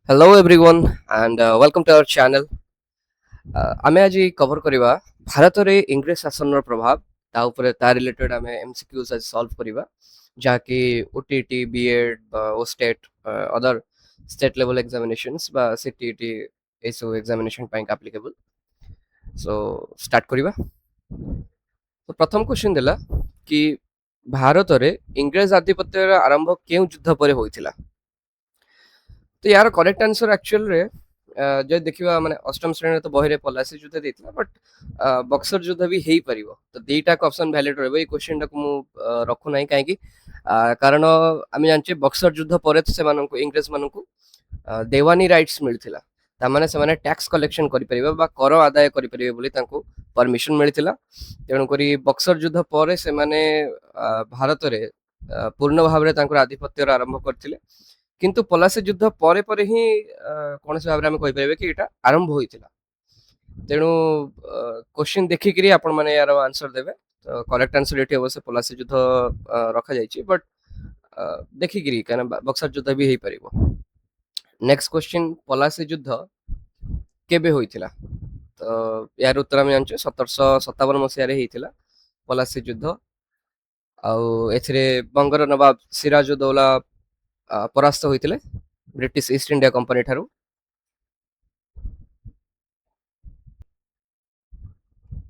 Hello everyone and welcome to our channel. ଆମେ ଆଜି cover କରିବା ଭାରତରେ ଇଂରେଜ ଶାସନର ପ୍ରଭାବ ତା ଉପରେ ତା ରିଲେଟେଡ ଆମେ ଏମସିକ୍ୟୁଜ ଆଜି ସଲ୍ଭ କରିବା ଯାହାକି ଓଟିଇଟି ବିଏଡ୍ ଓ ଷ୍ଟେଟ୍ ଅଦର ଷ୍ଟେଟ୍ ଲେଭେଲ ଏକ୍ସାମିନେସନ୍ସ ବା ସିଟିଇଟି ଏସବୁ ଏକ୍ସାମିନେସନ ପାଇଁ ଆପ୍ଲିକେବଲ। ସୋ ଷ୍ଟାର୍ଟ କରିବା। ତ ପ୍ରଥମ କ୍ୱେଶ୍ଚନ ଦେଲା କି ଭାରତରେ ଇଂରେଜ ଆଧିପତ୍ୟର ଆରମ୍ଭ କେଉଁ ଯୁଦ୍ଧ ପରେ ହୋଇଥିଲା? ତ ୟାର କରେକ୍ଟ ଆନ୍ସର ଆକ୍ଚୁଆଲରେ ଯଦି ଦେଖିବା ମାନେ ଅଷ୍ଟମ ଶ୍ରେଣୀରେ ତ ବହିରେ ପଲାସି ଯୁଦ୍ଧ ଦେଇଥିଲା ବଟ୍ ବକ୍ସର ଯୁଦ୍ଧ ବି ହେଇପାରିବ। ତ ଦିଟାକ ଅପସନ ଭ୍ୟାଲିଡ ରହିବ। ଏଇ କ୍ୱେଶ୍ଚନଟାକୁ ମୁଁ ରଖୁନାହିଁ କାହିଁକି କାରଣ ଆମେ ଜାଣିଛେ ବକ୍ସର ଯୁଦ୍ଧ ପରେ ସେମାନଙ୍କୁ ଇଂରେଜ ମାନଙ୍କୁ ଦେୱାନୀ ରାଇଟ୍ସ ମିଳିଥିଲା। ତାମାନେ ସେମାନେ ଟ୍ୟାକ୍ସ କଲେକ୍ସନ କରିପାରିବେ ବା କର ଆଦାୟ କରିପାରିବେ ବୋଲି ତାଙ୍କୁ ପରମିଶନ ମିଳିଥିଲା। ତେଣୁକରି ବକ୍ସର ଯୁଦ୍ଧ ପରେ ସେମାନେ ଭାରତରେ ପୂର୍ଣ୍ଣ ଭାବରେ ତାଙ୍କର ଆଧିପତ୍ୟର ଆରମ୍ଭ କରିଥିଲେ। କିନ୍ତୁ ପଲାସି ଯୁଦ୍ଧ ପରେ ପରେ ହିଁ କୌଣସି ଭାବରେ ଆମେ କହିପାରିବେ କି ଏଇଟା ଆରମ୍ଭ ହୋଇଥିଲା। ତେଣୁ କ୍ୱେଶ୍ଚିନ୍ ଦେଖିକିରି ଆପଣମାନେ ୟାର ଆନ୍ସର ଦେବେ। ତ କରେକ୍ଟ ଆନ୍ସର ଏଠି ଅବଶ୍ୟ ପଲାସି ଯୁଦ୍ଧ ରଖାଯାଇଛି ବଟ୍ ଦେଖିକିରି କାହିଁକିନା ବକ୍ସର ଯୁଦ୍ଧ ବି ହେଇପାରିବ। ନେକ୍ସଟ କ୍ୱେଶ୍ଚିନ୍, ପଲାସି ଯୁଦ୍ଧ କେବେ ହୋଇଥିଲା? ତ ୟାର ଉତ୍ତର ଆମେ ଜାଣିଛୁ 1757 ମସିହାରେ ହେଇଥିଲା ପଲାସି ଯୁଦ୍ଧ। ଆଉ ଏଥିରେ ବଙ୍ଗର ନବାବ ସିରାଜଉଦ୍ଦୌଲା ପରାସ୍ତ ହୋଇଥିଲେ ବ୍ରିଟିଶ ଇଷ୍ଟ ଇଣ୍ଡିଆ କମ୍ପାନୀ ଠାରୁ।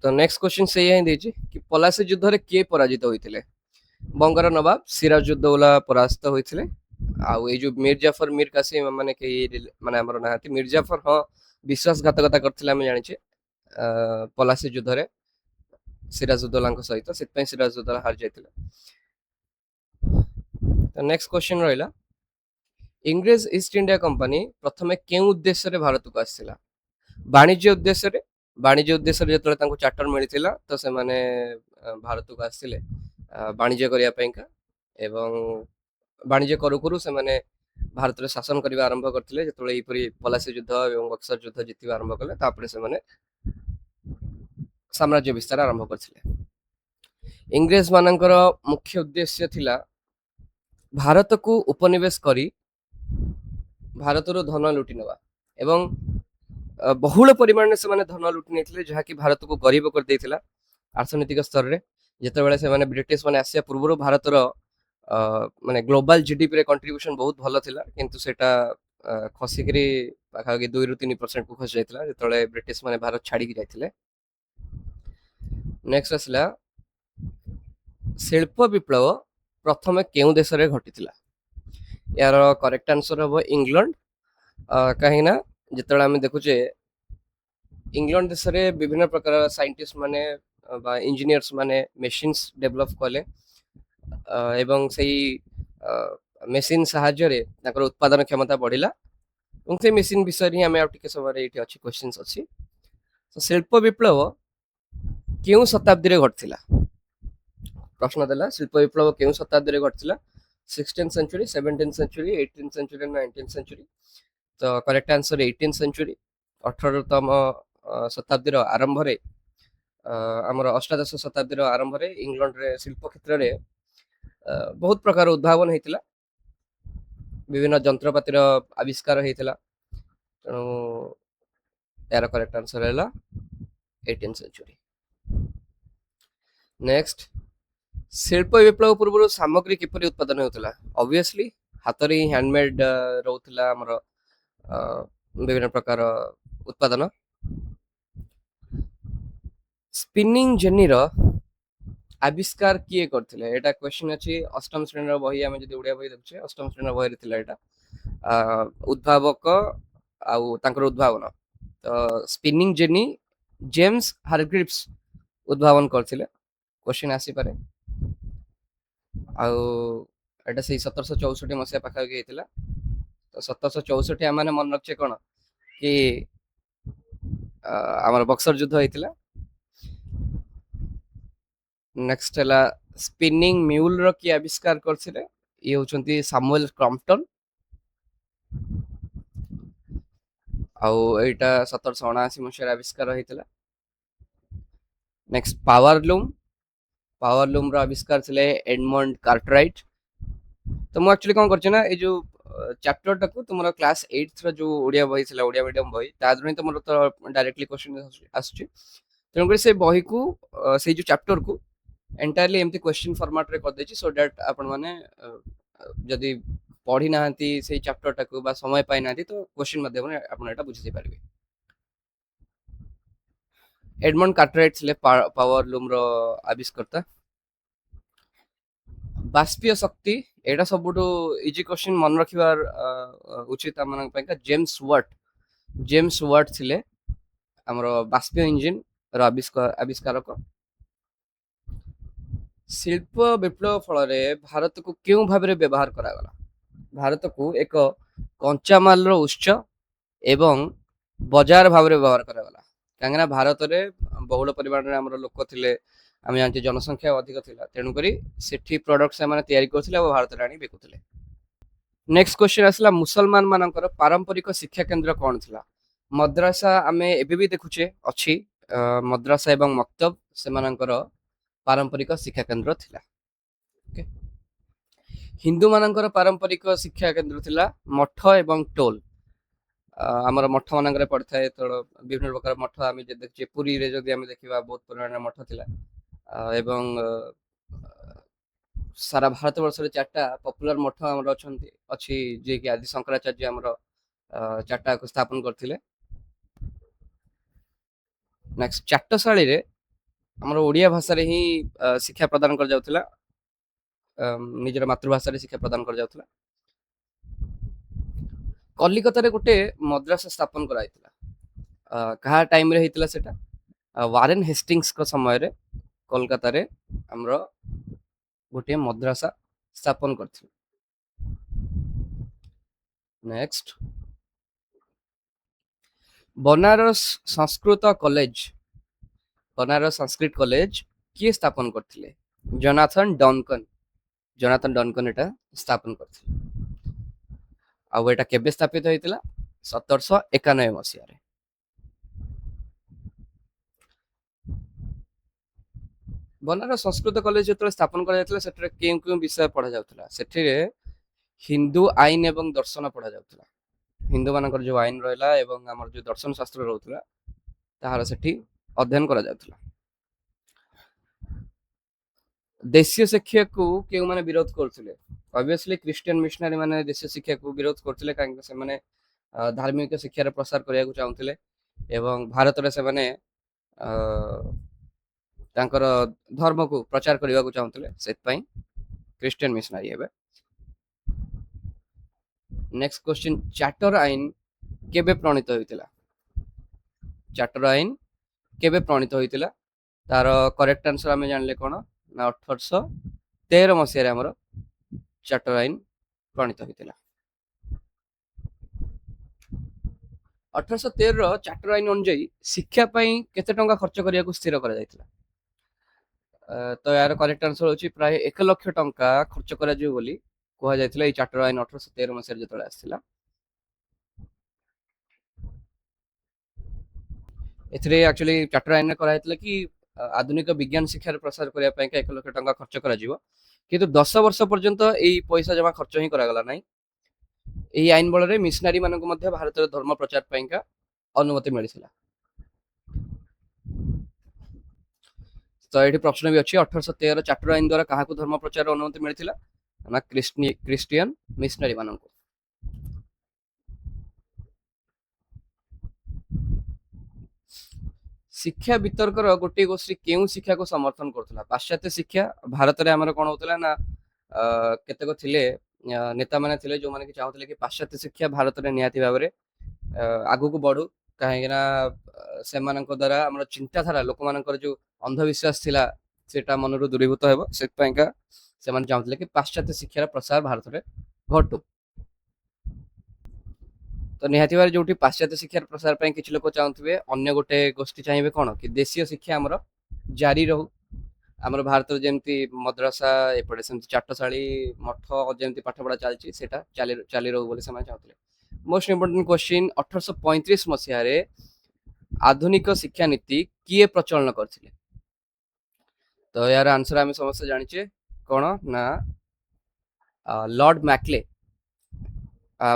ତ ନେକ୍ସଟ କ୍ୱେଶ୍ଚିନ୍ ସେଇଆ ହିଁ ଦେଇଛି କି ପଲାସି ଯୁଦ୍ଧରେ କିଏ ପରାଜିତ ହୋଇଥିଲେ? ବଙ୍ଗର ନବାବ ସିରାଜଉଦ୍ଦୌଲା ପରାସ୍ତ ହୋଇଥିଲେ। ଆଉ ଏଇ ଯୋଉ ମିର୍ଜାଫର ମୀର କାସିମ ମାନେ କେହି ମାନେ ଆମର ନାହାନ୍ତି। ମିର୍ଜାଫର ହଁ ବିଶ୍ୱାସଘାତକତା କରିଥିଲେ ଆମେ ଜାଣିଛେ ପଲାସି ଯୁଦ୍ଧରେ ସିରାଜଉଦ୍ଦୌଲାଙ୍କ ସହିତ, ସେଥିପାଇଁ ସିରାଜଉଦ୍ଦୌଲା ହାରି ଯାଇଥିଲେ। ତ ନେକ୍ସଟ କ୍ୱେଶ୍ଚିନ୍ ରହିଲା, ଇଂରେଜ ଇଷ୍ଟ ଇଣ୍ଡିଆ କମ୍ପାନୀ ପ୍ରଥମେ କେଉଁ ଉଦ୍ଦେଶ୍ୟରେ ଭାରତକୁ ଆସିଥିଲା? ବାଣିଜ୍ୟ ଉଦ୍ଦେଶ୍ୟରେ। ବାଣିଜ୍ୟ ଉଦ୍ଦେଶ୍ୟରେ ଯେତେବେଳେ ତାଙ୍କୁ ଚାର୍ଟର ମିଳିଥିଲା ତ ସେମାନେ ଭାରତକୁ ଆସିଥିଲେ ବାଣିଜ୍ୟ କରିବା ପାଇଁକା। ଏବଂ ବାଣିଜ୍ୟ କରୁ କରୁ ସେମାନେ ଭାରତରେ ଶାସନ କରିବା ଆରମ୍ଭ କରିଥିଲେ। ଯେତେବେଳେ ଏହିପରି ପଲାସି ଯୁଦ୍ଧ ଏବଂ ବକ୍ସର ଯୁଦ୍ଧ ଜିତିବା ଆରମ୍ଭ କଲେ ତାପରେ ସେମାନେ ସାମ୍ରାଜ୍ୟ ବିସ୍ତାର ଆରମ୍ଭ କରିଥିଲେ। ଇଂରେଜ ମାନଙ୍କର ମୁଖ୍ୟ ଉଦ୍ଦେଶ୍ୟ ଥିଲା ଭାରତକୁ ଉପନିବେଶ କରି ଭାରତରୁ ଧନ ଲୁଟି ନେବା ଏବଂ ବହୁଳ ପରିମାଣରେ ସେମାନେ ଧନ ଲୁଟି ନେଇଥିଲେ, ଯାହାକି ଭାରତକୁ ଗରିବ କରିଦେଇଥିଲା ଅର୍ଥନୈତିକ ସ୍ତରରେ। ଯେତେବେଳେ ସେମାନେ ବ୍ରିଟିଶ ମାନେ ଆସିବା ପୂର୍ବରୁ ଭାରତର ମାନେ ଗ୍ଲୋବାଲ ଜିଡିପି ରେ କଣ୍ଟ୍ରିବ୍ୟୁସନ ବହୁତ ଭଲ ଥିଲା, କିନ୍ତୁ ସେଟା ଖସିକିରି ପାଖାପାଖି 2-3% କୁ ଖସି ଯାଇଥିଲା ଯେତେବେଳେ ବ୍ରିଟିଶ ମାନେ ଭାରତ ଛାଡିକି ଯାଇଥିଲେ। ନେକ୍ସଟ ଆସିଲା, ଶିଳ୍ପ ବିପ୍ଳବ ପ୍ରଥମେ କେଉଁ ଦେଶରେ ଘଟିଥିଲା? ୟାର କରେକ୍ଟ ଆନ୍ସର ହବ ଇଂଲଣ୍ଡ। କାହିଁକି ନା ଯେତେବେଳେ ଆମେ ଦେଖୁଛେ ଇଂଲଣ୍ଡ ଦେଶରେ ବିଭିନ୍ନ ପ୍ରକାର ସାଇଣ୍ଟିଷ୍ଟ ମାନେ ବା ଇଞ୍ଜିନିୟର୍ସ ମାନେ ମେସିନ୍ସ ଡେଭଲପ କଲେ ଏବଂ ସେଇ ମେସିନ୍ ସାହାଯ୍ୟରେ ତାଙ୍କର ଉତ୍ପାଦନ କ୍ଷମତା ବଢିଲା। ଏବଂ ସେ ମେସିନ୍ ବିଷୟରେ ହିଁ ଆମେ ଆଉ ଟିକେ ସମୟରେ ଏଇଠି ଅଛି କ୍ୱେଶ୍ଚିନ୍ସ ଅଛି। ତ ଶିଳ୍ପ ବିପ୍ଳବ କେଉଁ ଶତାବ୍ଦୀରେ ଘଟିଥିଲା? ପ୍ରଶ୍ନ ଦେଲା ଶିଳ୍ପ ବିପ୍ଳବ କେଉଁ ଶତାବ୍ଦୀରେ ଘଟିଥିଲା? 16th century, 17th century, 18th century, 19th century? ତ କରେକ୍ଟ ଆନ୍ସର 18th ସେଞ୍ଚୁରୀ। 18ତମ ଶତାବ୍ଦୀର ଆରମ୍ଭରେ ଆମର ଅଷ୍ଟାଦଶ ଶତାବ୍ଦୀର ଆରମ୍ଭରେ ଇଂଲଣ୍ଡରେ ଶିଳ୍ପ କ୍ଷେତ୍ରରେ ବହୁତ ପ୍ରକାର ଉଦ୍ଭାବନ ହେଇଥିଲା, ବିଭିନ୍ନ ଯନ୍ତ୍ରପାତିର ଆବିଷ୍କାର ହେଇଥିଲା। ତେଣୁ ଏହାର କରେକ୍ଟ ଆନ୍ସର ହେଲା 18th ସେଞ୍ଚୁରୀ। ନେକ୍ସଟ, ଶିଳ୍ପ ବିପ୍ଳବ ପୂର୍ବରୁ ସାମଗ୍ରୀ କିପରି ଉତ୍ପାଦନ ହେଉଥିଲା? ଅବଭିୟସଲି ହାତରେ ହିଁ ହ୍ୟାଣ୍ଡମେଡ ରହୁଥିଲା ଆମର ବିଭିନ୍ନ ପ୍ରକାର ଉତ୍ପାଦନ। ସ୍ପିନିଂ ଜେନିର ଆବିଷ୍କାର କିଏ କରିଥିଲେ? ଏଇଟା କ୍ୱେଶ୍ଚିନ୍ ଅଛି ଅଷ୍ଟମ ଶ୍ରେଣୀର ବହି, ଆମେ ଯଦି ଓଡ଼ିଆ ବହି ଦେଖୁଛେ ଅଷ୍ଟମ ଶ୍ରେଣୀର ବହିରେ ଥିଲା ଏଇଟା। ଉଦ୍ଭାବକ ଆଉ ତାଙ୍କର ଉଦ୍ଭାବନ। ତ ସ୍ପିନିଂ ଜେନି ଜେମ୍ସ ହାରଗ୍ରିଭ୍ସ ଉଦ୍ଭାବନ କରିଥିଲେ। କ୍ୱେଶ୍ଚିନ୍ ଆସିପାରେ। ଆଉ ଏଇଟା ସେଇ 1764 ମସିହା ପାଖାପାଖି ହେଇଥିଲା। ତ 1764 ଆମେ ମନେ ରଖିଛେ କଣ କି ଆମର ବକ୍ସର ଯୁଦ୍ଧ ହେଇଥିଲା। ନେକ୍ସଟ ହେଲା ସ୍ପିନିଂ ମିଉଲର କିଏ ଆବିଷ୍କାର କରିଥିଲେ? ଇଏ ହଉଛନ୍ତି ସାମୁଏଲ କ୍ରମ୍ପଟନ। ଆଉ ଏଇଟା 1779 ମସିହାରେ ଆବିଷ୍କାର ହେଇଥିଲା। Next power loom. Power loom ର ଆବିଷ୍କାର ଥିଲେ ଏଡମଣ୍ଡ କାର୍ଟରାଇଟ। ତ ମୁଁ ଆକ୍ଚୁଆଲି କଣ କରିଛି ନା ଏଇ ଯୋଉ चैप्टर टाको तुमरो क्लास 8th रो जो ओडिया बही थिला ओडिया मीडियम बही तादर ही तुमरो तो डायरेक्टली क्वेश्चन आसछि तेणु करी से बही को से जो चैप्टर को एंटायरली एमती क्वेश्चन फॉर्मेट रे कर देछि सो दैट आपण माने जदि पढ़ी नाहंती से चैप्टर टाको बा समय पाइ नाहंती तो क्वेश्चन माध्यम रे आपण एटा बुझि पारबे एडमंड कार्टराइट थिले पावर लूम रो आविष्कर्ता बाष्पीय शक्ति एटा सबुठु इजी क्वेश्चन मन रखिबार उचित आमन पयका जेम्स वाट थिले हमरो बाष्पीय इंजन रो आविष्कारक शिल्प विप्लव फल रे भारत को क्यों भाव रे व्यवहार करा गला भारत को एक कंचा माल रो उच्च एवं बजार भाव रे व्यवहार करा गला कांगना भारत रे बहुल परिमाण रे हमरो लोक थिले आम जानते जनसंख्या अधिक थिला तेणु करी सेठी प्रोडक्ट से माने तयारी करथिले और भारत रे आनी बेकुथिले नेक्स्ट क्वेश्चन आसला मुसलमान मानकर पारंपरिक शिक्षा केंद्र कौन थिला मद्रासा आमे एबे भी देखुचे अछि मद्रासा एवं मक्तब से मानकर पारंपरिक शिक्षा केंद्र थिला ओके हिंदू मानकर पारंपरिक शिक्षा केंद्र थिला मठ एवं टोल आमर मठ मानकर पड़ता तो विभिन्न प्रकार मठ आम देखिए पुरी रे जदि आम देखा बहुत पुराना मठ थिला एवं सारा भारत वर्ष रे चारटा पॉपुलर मठ हमर अछंती अछि जे कि आदि शंकराचार्य हमर चारटा को स्थापन करथिले नेक्स्ट चाटशाळी रे हमर ओडिया भाषा रे ही शिक्षा प्रदान कर जाउथिला निजर मातृभाषा रे शिक्षा प्रदान कर जाउथिला कलिकता रे गोटे मद्रासा स्थापन कराइथिला कहा टाइम रे हितला सेटा वारेन हेस्टिंग्स को समय रे कोलकाता रे हमरो गोटे मद्रासा स्थापन करथिला नेक्स्ट बनारस संस्कृत कॉलेज किए स्थापन करथिले जोनाथन डनकन एटा स्थापन करथिले आ एटा केबे स्थापित होइतिला 1791 मसिया रे बनारस संस्कृत कॉलेज जो स्थापन करा जायतिला सेठरे केउ विषय पढ़ा जाउतिला सेठिरे हिंदू आईन एवं दर्शन पढ़ा जाउतिला हिंदू मानकर जो आईन रहला एवं हमर जो दर्शन शास्त्र रहउतिला ताहार सेठी अध्ययन करा जाउतिला देशीय शिक्षा को केउ माने विरोध करथिले ऑब्वियसली क्रिश्चियन मिशनरी माने देशीय शिक्षा को विरोध करथिले काहे से माने धार्मिक शिक्षा रे प्रसार करिया को चाहुथिले एवं भारत रे से माने तांकर धर्म को प्रचार करबा को चाहुथिले सेत पई क्रिश्चियन मिशनरी हेबे नेक्स्ट क्वेश्चन चार्टर आईन केबे प्रणीत होइतिला चार्टर आईन केबे प्रणीत होइतिला तार करेक्ट आंसर हमें जानले कोन ना 1813 मसिया रे हमर चार्टर आईन प्रणीत होइतिला 1813 रो चार्टर आईन अनुଯାयी शिक्षा पई केते टंका खर्च करिया को स्थिर करा जायतिला तो यार करेक्ट आंसर होची प्राय 1 लाख टंका खर्च करा जियो बोली कोहा जायतिला ए चार्टर आईन 1813 मसिया जतळे आस्थिला एथरे एक्चुअली चार्टर आईन ने करा जायतिला कि आधुनिक विज्ञान शिक्षा रे प्रसार करिया पई का 1 लाख टंका खर्च करा जिवो किंतु 10 वर्ष पर्यंत एई पैसा जमा खर्च ही करा गला नै एई आईन बल रे मिशनरी मानन को मध्य भारत रे धर्म प्रचार पई का अनुमति मिलिथिला तो ये प्रश्न भी अच्छी 1813 चार्टर आईन द्वारा कहा को धर्म प्रचार अनुमति मिलथिला ना क्रिश्चियन मिशनरी मानन को शिक्षा वितर्कर गोटे गोष्ठी केउ शिक्षा को समर्थन करथला पाश्चात्य शिक्षा भारत रे हमर कोन होतला ना केतेको थिले नेता माने थिले जो माने कि चाहतले कि पाश्चात्य शिक्षा भारत रे नियाति भाबरे आगु को बढ़ू काहे ना से मानक द्वारा हमर चिंताधारा लोक मानकर जो अंधविश्वास थिला सेटा मनरु दूरीभूत हेबो सेत पयका से माने चाहतले कि पाश्चात्य शिक्षार प्रसार भारत रे घटू तो निहाती बार जोटी पाश्चात्य शिक्षार प्रसार पय किछ लोक चाहथबे अन्य गोटे गोष्ठी चाहिबे कोन कि देशीय शिक्षा हमर जारी रहू हमर भारत रे जेमती मद्रासा एपडे सेमती चाटशाळी मठ जेमती पाठ पढा चलची सेटा चाली रहू बोली समय चाहतले मोस्ट इंपोर्टेंट क्वेश्चन 1835 मसिया रे आधुनिक शिक्षा नीति किए प्रचलन करथिले तो यार आंसर हम समस्त जानिचे कोन ना लॉर्ड मैकले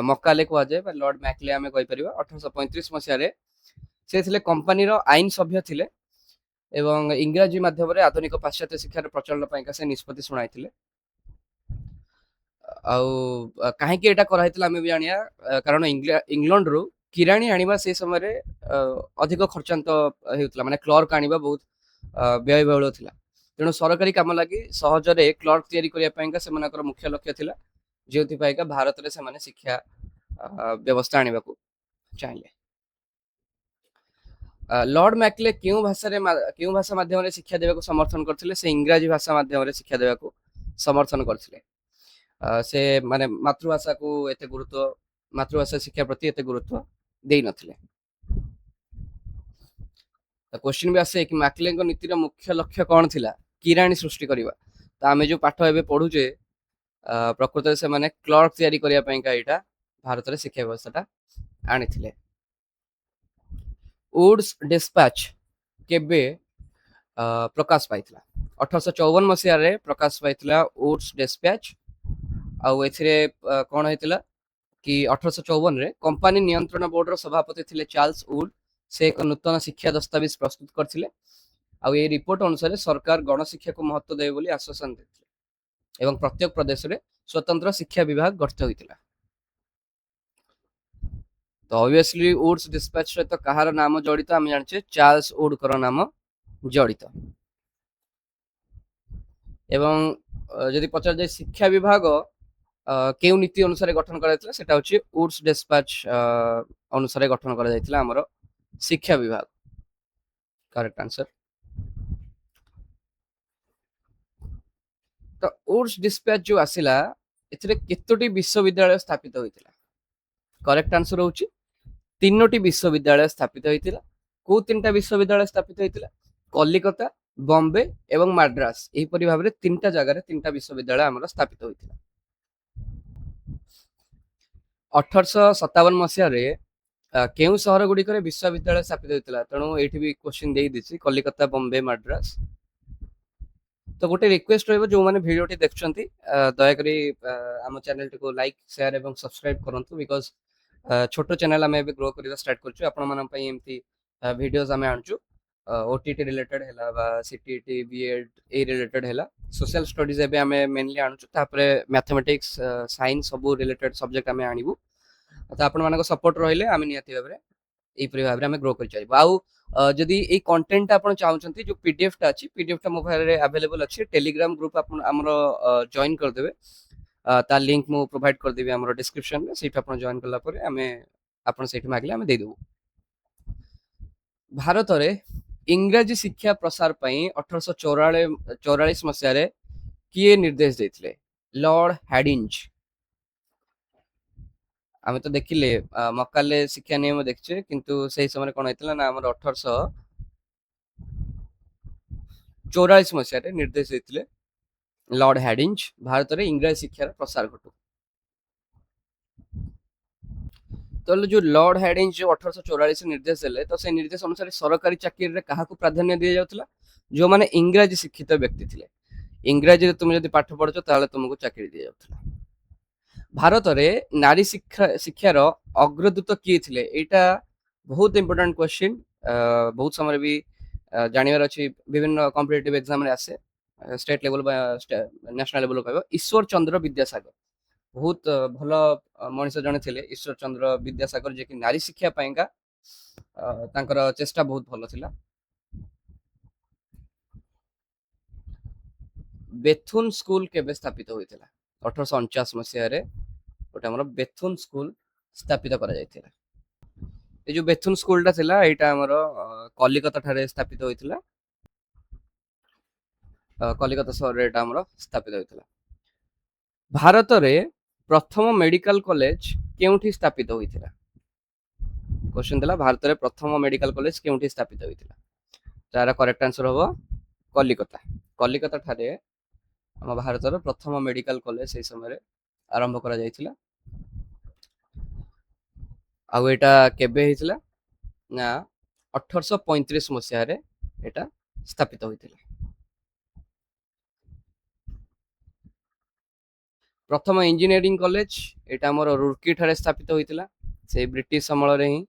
ମକାଲେ କୁହାଯାଏ ବା ଲର୍ଡ ମ୍ୟାକଲେ ଆମେ କହିପାରିବା। 1835 ମସିହାରେ ସେ ଥିଲେ କମ୍ପାନୀର ଆଇନ ସଭ୍ୟ ଥିଲେ ଏବଂ ଇଂରାଜୀ ମାଧ୍ୟମରେ ଆଧୁନିକ ପାଶ୍ଚାତ୍ୟ ଶିକ୍ଷାର ପ୍ରଚଳନ ପାଇଁକା ସେ ନିଷ୍ପତ୍ତି ଶୁଣାଇଥିଲେ। ଆଉ କାହିଁକି ଏଇଟା କରାହେଇଥିଲା ଆମେ ବି ଜାଣିବା, କାରଣ ଇଂଲଣ୍ଡରୁ କିରାଣୀ ଆଣିବା ସେଇ ସମୟରେ ଅଧିକ ଖର୍ଚ୍ଚାନ୍ତ ହେଉଥିଲା, ମାନେ କ୍ଲର୍କ ଆଣିବା ବହୁତ ବ୍ୟୟବହୁଳ ଥିଲା। ତେଣୁ ସରକାରୀ କାମ ଲାଗି ସହଜରେ କ୍ଲର୍କ ତିଆରି କରିବା ପାଇଁକା ସେମାନଙ୍କର ମୁଖ୍ୟ ଲକ୍ଷ୍ୟ ଥିଲା, ଯେଉଁଥିପାଇଁକା ଭାରତରେ ସେମାନେ ଶିକ୍ଷା ବ୍ୟବସ୍ଥା ଆଣିବାକୁ ଚାହିଁଲେ। ଲର୍ଡ ମ୍ୟାକଲେ କେଉଁ ଭାଷା ମାଧ୍ୟମରେ ଶିକ୍ଷା ଦେବାକୁ ସମର୍ଥନ କରିଥିଲେ? ସେ ଇଂରାଜୀ ଭାଷା ମାଧ୍ୟମରେ ଶିକ୍ଷା ଦେବାକୁ ସମର୍ଥନ କରିଥିଲେ। ସେ ମାନେ ମାତୃଭାଷା ଶିକ୍ଷା ପ୍ରତି ଏତେ ଗୁରୁତ୍ୱ ଦେଇନଥିଲେ। କ୍ୱେଶ୍ଚିନ୍ ବି ଆସେ କି ମ୍ୟାକଲେଙ୍କ ନୀତିର ମୁଖ୍ୟ ଲକ୍ଷ୍ୟ କଣ ଥିଲା? କିରାଣୀ ସୃଷ୍ଟି କରିବା। ତ ଆମେ ଯୋଉ ପାଠ ଏବେ ପଢୁଛେ, ପ୍ରକୃତରେ ସେମାନେ କ୍ଲର୍କ ତିଆରି କରିବା ପାଇଁକା ଏଇଟା ଭାରତରେ ଶିକ୍ଷା ବ୍ୟବସ୍ଥାଟା ଆଣିଥିଲେ। ଉଡ୍ସ ଡିସ୍ପାଚ୍ କେବେ ପ୍ରକାଶ ପାଇଥିଲା? 1854 ମସିହାରେ ପ୍ରକାଶ ପାଇଥିଲା ଉଡ୍ସ ଡିସ୍ପାଚ୍। ଆଉ ଏଥିରେ କଣ ହେଇଥିଲା କି 1854ରେ କମ୍ପାନୀ ନିୟନ୍ତ୍ରଣ ବୋର୍ଡର ସଭାପତି ଥିଲେ ଚାର୍ଲସ ଉଡ୍। ସେ ଏକ ନୂତନ ଶିକ୍ଷା ଦସ୍ତାବିଜ ପ୍ରସ୍ତୁତ କରିଥିଲେ। ଆଉ ଏଇ ରିପୋର୍ଟ ଅନୁସାରେ ସରକାର ଗଣଶିକ୍ଷାକୁ ମହତ୍ତ୍ୱ ଦେବେ ବୋଲି ଆଶ୍ୱାସନା ଦେଇଥିଲେ ଏବଂ ପ୍ରତ୍ୟେକ ପ୍ରଦେଶରେ ସ୍ୱତନ୍ତ୍ର ଶିକ୍ଷା ବିଭାଗ ଗଠିତ ହୋଇଥିଲା। ତ ଅବଭିୟସଲି ଉଡ୍ସ ଡିସ୍ପାଚ୍ ସହିତ କାହାର ନାମ ଜଡ଼ିତ? ଆମେ ଜାଣିଛେ ଚାର୍ଲସ ଉଡ୍ଙ୍କର ନାମ ଜଡ଼ିତ। ଏବଂ ଯଦି ପଚରାଯାଏ ଶିକ୍ଷା ବିଭାଗ କେଉଁ ନୀତି ଅନୁସାରେ ଗଠନ କରାଯାଇଥିଲା, ସେଟା ହଉଛି ଉଡ୍ସ ଡିସ୍ପାଚ୍ ଅନୁସାରେ ଗଠନ କରାଯାଇଥିଲା ଆମର ଶିକ୍ଷା ବିଭାଗ। Correct answer. ତ ଉଡ୍ସ ଡିସ୍ପାଚ୍ ଯୋଉ ଆସିଲା, ଏଥିରେ କେତୋଟି ବିଶ୍ୱବିଦ୍ୟାଳୟ ସ୍ଥାପିତ ହୋଇଥିଲା? କରେକ୍ଟ ଆନ୍ସର ହଉଛି 3ଟି ବିଶ୍ୱବିଦ୍ୟାଳୟ ସ୍ଥାପିତ ହୋଇଥିଲା। କୋଉ 3ଟା ବିଶ୍ୱବିଦ୍ୟାଳୟ ସ୍ଥାପିତ ହୋଇଥିଲା? କଲିକତା, ବମ୍ବେ ଏବଂ ମାଡ୍ରାସ। ଏହିପରି ଭାବରେ 3ଟା ଜାଗାରେ 3ଟା ବିଶ୍ୱବିଦ୍ୟାଳୟ ଆମର ସ୍ଥାପିତ ହୋଇଥିଲା। 1857 ମସିହାରେ କେଉଁ ସହର ଗୁଡ଼ିକରେ ବିଶ୍ୱବିଦ୍ୟାଳୟ ସ୍ଥାପିତ ହୋଇଥିଲା? ତେଣୁ ଏଇଠି ବି କ୍ୱେଶ୍ଚିନ୍ ଦେଇଦେଇଛି, କଲିକତା, ବମ୍ବେ, ମାଡ୍ରାସ। ତ ଗୋଟେ ରିକ୍ୱେଷ୍ଟ ରହିବ, ଯୋଉମାନେ ଭିଡ଼ିଓଟି ଦେଖୁଛନ୍ତି ଦୟାକରି ଆମ ଚ୍ୟାନେଲଟିକୁ ଲାଇକ୍, ସେୟାର ଏବଂ ସବସ୍କ୍ରାଇବ କରନ୍ତୁ। ବିକଜ ଛୋଟ ଚ୍ୟାନେଲ ଆମେ ଏବେ ଗ୍ରୋ କରିବା ଷ୍ଟାର୍ଟ କରୁଛୁ। ଆପଣମାନଙ୍କ ପାଇଁ ଏମିତି ଭିଡ଼ିଓଜ ଆମେ ଆଣୁଛୁ, ଓଟିଟି ରିଲେଟେଡ୍ ହେଲା ବା ସିଟିଇଟି, ବିଏଡ୍ ଏଇ ରିଲେଟେଡ୍ ହେଲା। ସୋସିଆଲ ଷ୍ଟଡିଜ ଏବେ ଆମେ ମେନଲି ଆଣୁଛୁ, ତାପରେ ମ୍ୟାଥମେଟିକ୍ସ, ସାଇନ୍ସ ସବୁ ରିଲେଟେଡ୍ ସବଜେକ୍ଟ ଆମେ ଆଣିବୁ। ତ ଆପଣମାନଙ୍କ ସପୋର୍ଟ ରହିଲେ ଆମେ ନିହାତି ଭାବରେ ଏଇପରି ଭାବରେ ଆମେ ଗ୍ରୋ କରିଚାଲିବୁ। ଆଉ ଯଦି ଏଇ କଣ୍ଟେଣ୍ଟଟା ଆପଣ ଚାହୁଁଛନ୍ତି, ଯୋଉ ପିଡିଏଫଟା ଅଛି, ପିଡିଏଫଟା ମୋ ପାଖରେ ଆଭେଲେବଲ୍ ଅଛି। ଟେଲିଗ୍ରାମ ଗ୍ରୁପ ଆପଣ ଆମର ଜଏନ୍ କରିଦେବେ। ତା ଲିଙ୍କ ମୁଁ ପ୍ରୋଭାଇଡ କରିଦେବି ଆମର ଡିସ୍କ୍ରିପସନରେ। ସେଇଠୁ ଆପଣ ଜଏନ୍ କଲା ପରେ ଆପଣ ସେଇଠି ମାଗିଲେ ଆମେ ଦେଇଦେବୁ। ଭାରତରେ ଇଂରାଜୀ ଶିକ୍ଷା ପ୍ରସାର ପାଇଁ 1844 ମସିହାରେ କିଏ ନିର୍ଦ୍ଦେଶ ଦେଇଥିଲେ? Lord Hardinge. ଆମେ ତ ଦେଖିଲେ ମକାଲେ ଶିକ୍ଷା ନିୟମ ଦେଖିଛେ, କିନ୍ତୁ ସେଇ ସମୟରେ କଣ ହେଇଥିଲା ନା ଆମର 1844 ମସିହାରେ ନିର୍ଦ୍ଦେଶ ଦେଇଥିଲେ ଲର୍ଡ ହାର୍ଡିଞ୍ଜ, ଭାରତରେ ଇଂରାଜୀ ଶିକ୍ଷାର ପ୍ରସାର ଘଟୁ। ତାହେଲେ ଯୋଉ ଲର୍ଡ ହାର୍ଡିଞ୍ଜ ଯୋଉ 1844 ନିର୍ଦ୍ଦେଶ ଦେଲେ, ତ ସେ ନିର୍ଦ୍ଦେଶ ଅନୁସାରେ ସରକାରୀ ଚାକିରିରେ କାହାକୁ ପ୍ରାଧାନ୍ୟ ଦିଆଯାଉଥିଲା? ଯୋଉମାନେ ଇଂରାଜୀ ଶିକ୍ଷିତ ବ୍ୟକ୍ତି ଥିଲେ। ଇଂରାଜୀରେ ତୁମେ ଯଦି ପାଠ ପଢୁଛ ତାହେଲେ ତୁମକୁ ଚାକିରି ଦିଆଯାଉଥିଲା। ଭାରତରେ ନାରୀ ଶିକ୍ଷାର ଅଗ୍ରଦୂତ କିଏ ଥିଲେ? ଏଇଟା ବହୁତ ଇମ୍ପୋର୍ଟାଣ୍ଟ କ୍ୱେଶ୍ଚିନ୍। ବହୁତ ସମୟରେ ବି ଜାଣିବାର ଅଛି, ବିଭିନ୍ନ କମ୍ପିଟିଟିଭ ଏକ୍ସାମରେ ଆସେ, ଷ୍ଟେଟ୍ ଲେଭେଲ ବା ନ୍ୟାସନାଲ ଲେଭେଲ କହିବ। ଈଶ୍ୱର ଚନ୍ଦ୍ର ବିଦ୍ୟାସାଗର ବହୁତ ଭଲ ମଣିଷ ଜଣେ ଥିଲେ, ଈଶ୍ୱର ଚନ୍ଦ୍ର ବିଦ୍ୟାସାଗର, ଯିଏକି ନାରୀ ଶିକ୍ଷା ପାଇଁକା ତାଙ୍କର ଚେଷ୍ଟା ବହୁତ ଭଲ ଥିଲା। ବେଥୁନ ସ୍କୁଲ କେବେ ସ୍ଥାପିତ ହୋଇଥିଲା? 1849 ମସିହାରେ ଗୋଟେ ଆମର ବେଥୁନ ସ୍କୁଲ ସ୍ଥାପିତ କରାଯାଇଥିଲା। ଏ ଯୋଉ ବେଥୁନ ସ୍କୁଲଟା ଥିଲା, ଏଇଟା ଆମର କଲିକତା ଠାରେ ସ୍ଥାପିତ ହୋଇଥିଲା। କଲିକତା ସହରରେ ଏଇଟା ଆମର ସ୍ଥାପିତ ହୋଇଥିଲା। ଭାରତରେ ପ୍ରଥମ ମେଡିକାଲ କଲେଜ କେଉଁଠି ସ୍ଥାପିତ ହୋଇଥିଲା? କ୍ୱେଶ୍ଚିନ୍ ଥିଲା ଭାରତରେ ପ୍ରଥମ ମେଡିକାଲ କଲେଜ କେଉଁଠି ସ୍ଥାପିତ ହୋଇଥିଲା? ତାର କରେକ୍ଟ ଆନ୍ସର ହବ କଲିକତା। କଲିକତା ଠାରେ ଆମ ଭାରତର ପ୍ରଥମ ମେଡିକାଲ କଲେଜ ସେଇ ସମୟରେ ଆରମ୍ଭ କରାଯାଇଥିଲା। ଆଉ ଏଇଟା କେବେ ହେଇଥିଲା ନା 1835 ମସିହାରେ ଏଇଟା ସ୍ଥାପିତ ହୋଇଥିଲା। प्रथम इंजीनियरिंग कॉलेज एटा हमर रुड़की ठारे स्थापित होइतिला से ब्रिटिश समल रे ही।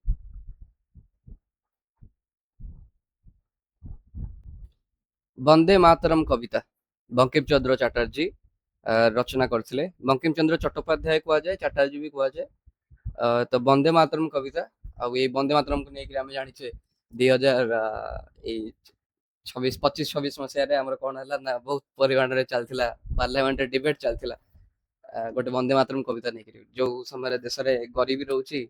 वंदे मातरम कविता बंकिम चंद्र चटर्जी रचना करथिले। बंकिम चंद्र चट्टोपाध्याय कुआ जाए, चटर्जी भी कुआ जाए। तो वंदे मातरम कविता आ ये वंदे मातरम को नेकि आम जानिछे 2026 मसीह आम कौन है ना बहुत परिमाण में चलता पार्लियामेंट डिबेट चलता गोटे वंदे मातरम कविता नहीं जो समय देश में गरीबी रोचे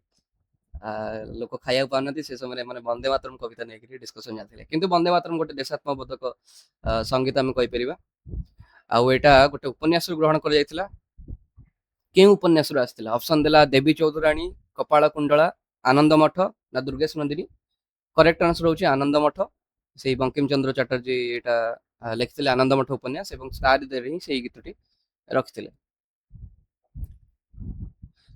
लोक खाया पाना से समय मैंने वंदे मातरम कविता नहीं डिस्कसन जाते किंतु वंदे मातरम गोटे देशात्मबोधक संगीत आम कहीपर। आईटा गोटे उपन्यास ग्रहण कर क्यों उपन्यास आसाला ऑप्शन देला देवी चौधुराणी, कपाल कुंडला, आनंद मठ ना दुर्गेश नंदिनी। करेक्ट आंसर होची आनंद मठ। से बंकिम चंद्र चटर्जी एटा लिखिले आनंद मठ उपन्यास एवं स्टार देरे ही से गीतटी रखिथिले।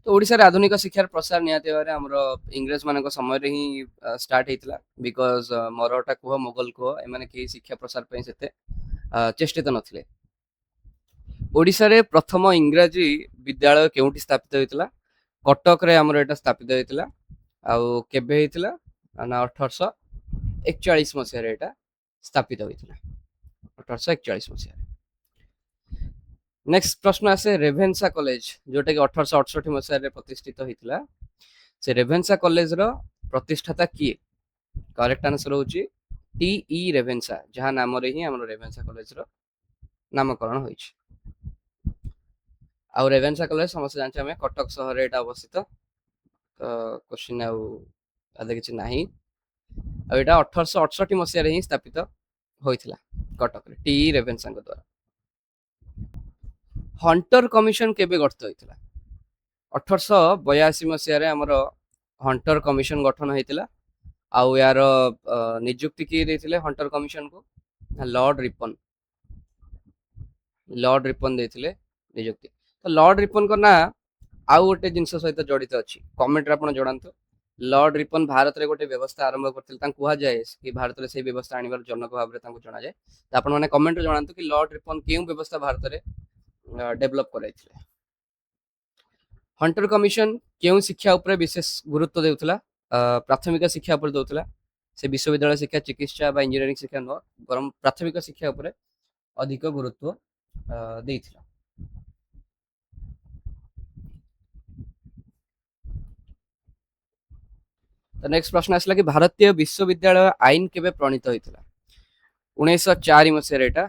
तो ओडिसा रे आधुनिक शिक्षार प्रसार निहाती भाबरे हमरो इंग्रेज मानक समय रे ही स्टार्ट हेतिला बिकॉज मराठा कुह मोगल कुह एमाने के शिक्षा प्रसार पई सेते चेष्टित नथिले। ओडिसा रे प्रथम इंग्राजी विद्यालय केउटी स्थापित होइतिला? कटक रे हमरो एटा स्थापित होइतिला। आउ केबे हेतिला ना 1841 मसीह रे एटा स्थापित होइतिला 1841 मसीह। नेक्स्ट प्रश्न आसे रेभेन्सा कॉलेज जोटा कि 1868 मसीह रे प्रतिष्ठित होइतिला। से रेभेन्सा कॉलेज रो प्रतिष्ठाता किए? करेक्ट आंसर होची टी ई रेभेन्सा जहां नाम रे ही हमरो रेभेन्सा कॉलेज रो नामकरण होइछ। आउ रेभेन्सा कॉलेज समस्त जानछे हमें कटक शहर रे एटा अवस्थित। तो क्वेश्चन आउ आदे किछ नाही। आ एटा 1868 मसीह रे ही स्थापित होइथिला कटक रे टी रेभेन्सा द्वारा। हंटर कमिशन केबे गठित होइथिला? 1882 मसीह रे हमरो हंटर कमिशन गठन होइथिला। आउ यार नियुक्ति किए देथिले हंटर कमिशन को? Lord Ripon. लॉर्ड रिपन देथिले नियुक्ति। तो लॉर्ड रिपन को ना आउ गोटे जिनस सहित जड़ित अच्छी कमेंट रे आपण जणांतु। लॉर्ड रिपन भारत रे गोटे व्यवस्था आरंभ करथिले तां कुहा जाय कि भारत रे से व्यवस्था आनिबार जनक भाबरे तांको जणा जाय। तो आपण माने कमेंट रे जणांतु कि लॉर्ड रिपन केउ व्यवस्था भारत रे डेवलप कराइथिले। हंटर कमिशन केउ शिक्षा ऊपर विशेष गुरुत्व देउथला? प्राथमिक शिक्षा ऊपर देउथला। से विश्वविद्यालय शिक्षा, चिकित्सा बा इंजीनियरिंग शिक्षा न बरम प्राथमिक शिक्षा ऊपर अधिक गुरुत्व देइथिला। तो नेक्स्ट प्रश्न आसला कि भारतीय विश्वविद्यालय आईन केबे प्रणीत होइथिला? 1904 मसीह रे एटा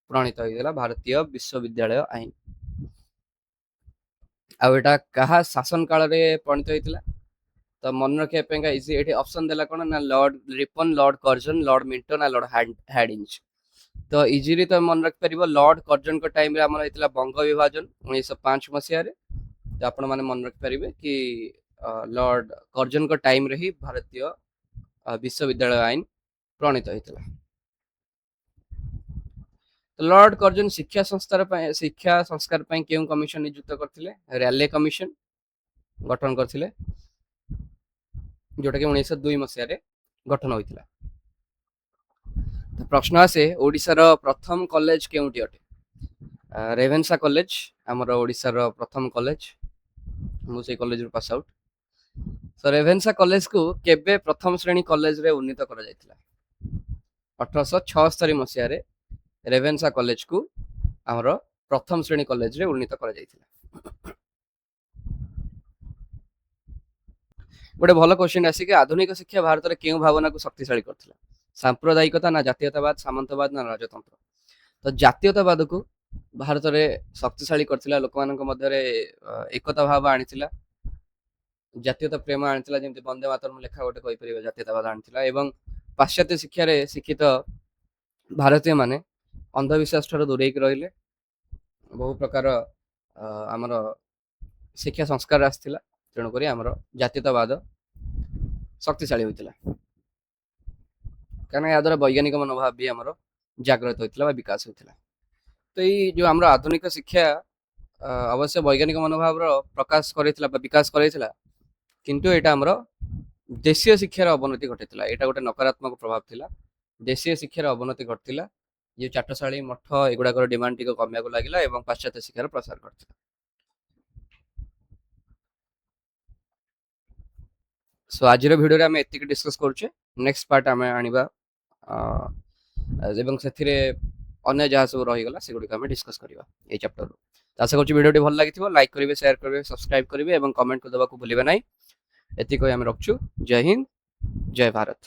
प्रणीत होइथिला भारतीय विश्वविद्यालय आईन। आ एटा कहा शासन काल रे प्रणीत होइथिला? तो मन रखिया पेंगा इजी एठी ऑप्शन देला कोन ना Lord Ripon, Lord Curzon, Lord Minto आ लॉर्ड हैडिंज। तो इजीली तो मन रख परिबो लॉर्ड कर्जन को टाइम रे हमर होइथिला बंग विभाजन 1905 मसीह रे। तो आपण माने मन रख परिबे कि लॉर्ड कर्जन को टाइम रे ही भारतीय विश्वविद्यालय आईन प्रणीत होइथिला। लॉर्ड कर्जन शिक्षा संस्कार पई केउ कमिशन नियुक्त करथिले? रैले कमिशन गठन करथिले जोटा कि 1902 मसीह रे गठन होइथिला। तो प्रश्न आसे ओडिसा रो प्रथम कॉलेज केउटी अटे? रेभेन्सा कॉलेज हमर ओडिसा रो प्रथम कॉलेज। मु से कॉलेज रो पास आउट। तो रेभेन्सा कॉलेज को केबे प्रथम श्रेणी कॉलेज रे उन्नीत करा जायतिला? 1876 मसीह रे रेभेन्सा कॉलेज को हमर प्रथम श्रेणी कॉलेज रे उन्नीत करा जायतिला। गोटे भल क्वेश्चन आसी कि आधुनिक शिक्षा भारत रे केउ भावना को शक्तिशाली करथिला? सांप्रदायिकता ना जातीयतावाद, सामंतवाद ना राजतंत्र? तो जातीयतावाद को भारत रे शक्तिशाली करथिला लोक मानक मध्य रे एकता भाव आनिथिला, जातीयता प्रेम आनिथिला जेमति वंदे मातरम लेखा गोटे कहि परिबा जातीयतावाद आनिथिला। एवं पाश्चात्य शिक्षा रे शिक्षित भारतीय माने अंधविश्वास ठार दूरेई रहिले बहु प्रकार हमर शिक्षा संस्कार आस्थिला तेणु करी हमर जातीयतावाद शक्तिशाली होइतिला कारण या द्वारा वैज्ञानिक मनोभाव भी हमर जागृत होइतिला विकास होइतिला। तो ये जो हमर आधुनिक शिक्षा अवश्य वैज्ञानिक मनोभाव प्रकाश करैतिला विकास करैतिला किंतु एटा हमर देशीय शिक्षार अवनति घटितिला। एटा गोटे नकारात्मक प्रभाव थिला। देशीय शिक्षार अवनति घटितिला जे चाटशाली मठ एगुडाकर डिमांड टिको कमिया को लागिला एवं पाश्चात्य शिक्षार प्रसार करथिला। सो आजिर भिडियो आम एतिक डिस्कस करुचे नेक्स्ट पार्ट आम आनिबा ଏବଂ ସେଥିରେ ଅନ୍ୟ ଯାହା ସବୁ ରହିଗଲା ସେଗୁଡ଼ିକ ଆମେ ଡିସ୍କସ୍ କରିବା ଏଇ ଚାପ୍ଟରରୁ। ଆଶା କରୁଛି ଭିଡ଼ିଓଟି ଭଲ ଲାଗିଥିବ। ଲାଇକ୍ କରିବେ, ସେୟାର କରିବେ, ସବସ୍କ୍ରାଇବ୍ କରିବେ ଏବଂ କମେଣ୍ଟ ଦେବାକୁ ଭୁଲିବେ ନାହିଁ। ଏତିକି କହି ଆମେ ରଖୁଛୁ। ଜୟ ହିନ୍ଦ, ଜୟ ଭାରତ।